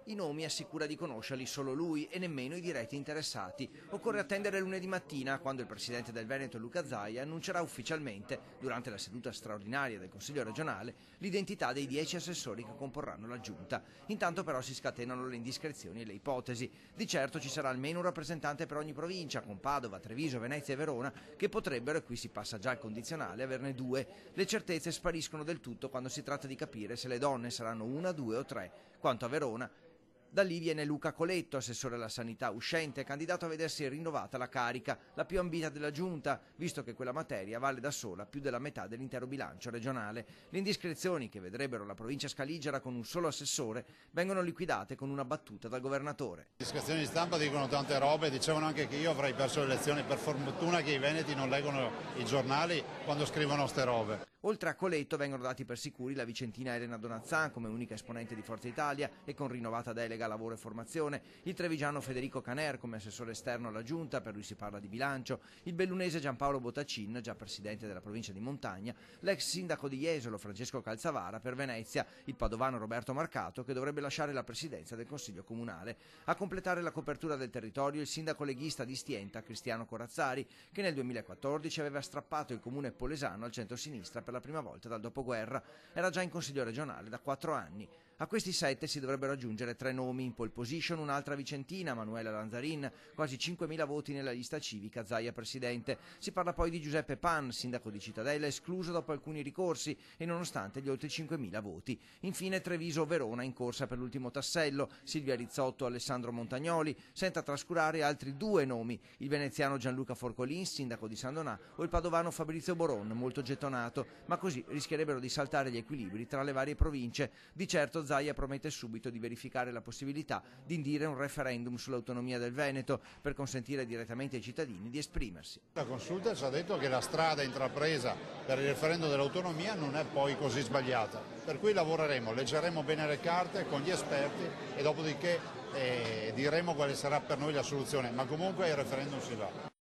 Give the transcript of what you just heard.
I nomi assicura di conoscerli solo lui e nemmeno i diretti interessati. Occorre attendere lunedì mattina, quando il presidente del Veneto Luca Zaia annuncerà ufficialmente, durante la seduta straordinaria del Consiglio regionale, l'identità dei 10 assessori che comporranno la giunta. Intanto però si scatenano le indiscrezioni e le ipotesi. Di certo ci sarà almeno un rappresentante per ogni provincia, con Padova, Treviso, Venezia e Verona, che potrebbero, e qui si passa già al condizionale, averne 2. Le certezze spariscono del tutto quando si tratta di capire se le donne saranno 1, 2 o 3. Quanto a Verona, da lì viene Luca Coletto, assessore alla sanità uscente, candidato a vedersi rinnovata la carica, la più ambita della giunta, visto che quella materia vale da sola più della metà dell'intero bilancio regionale. Le indiscrezioni che vedrebbero la provincia scaligera con un solo assessore vengono liquidate con una battuta dal governatore. Le indiscrezioni di stampa dicono tante robe, dicevano anche che io avrei perso le elezioni, per fortuna che i veneti non leggono i giornali quando scrivono ste robe. Oltre a Coletto vengono dati per sicuri la vicentina Elena Donazzan come unica esponente di Forza Italia e con rinnovata delega a lavoro e formazione, il trevigiano Federico Caner come assessore esterno alla giunta, per lui si parla di bilancio, il bellunese Giampaolo Bottacin, già presidente della provincia di Montagna, l'ex sindaco di Jesolo Francesco Calzavara per Venezia, il padovano Roberto Marcato che dovrebbe lasciare la presidenza del Consiglio Comunale. A completare la copertura del territorio il sindaco leghista di Stienta, Cristiano Corazzari, che nel 2014 aveva strappato il comune polesano al centro-sinistra per la prima volta dal dopoguerra. Era già in Consiglio regionale da 4 anni. A questi 7 si dovrebbero aggiungere 3 nomi. In pole position un'altra vicentina, Manuela Lanzarin, quasi 5.000 voti nella lista civica, Zaia presidente. Si parla poi di Giuseppe Pan, sindaco di Cittadella, escluso dopo alcuni ricorsi e nonostante gli oltre 5.000 voti. Infine Treviso-Verona in corsa per l'ultimo tassello, Silvia Rizzotto, Alessandro Montagnoli, senza trascurare altri 2 nomi, il veneziano Gianluca Forcolin, sindaco di San Donà, o il padovano Fabrizio Boron, molto gettonato, ma così rischierebbero di saltare gli equilibri tra le varie province. Di certo Zaia promette subito di verificare la possibilità di indire un referendum sull'autonomia del Veneto per consentire direttamente ai cittadini di esprimersi. La consulta ci ha detto che la strada intrapresa per il referendum dell'autonomia non è poi così sbagliata, per cui lavoreremo, leggeremo bene le carte con gli esperti e dopodiché diremo quale sarà per noi la soluzione, ma comunque il referendum si va.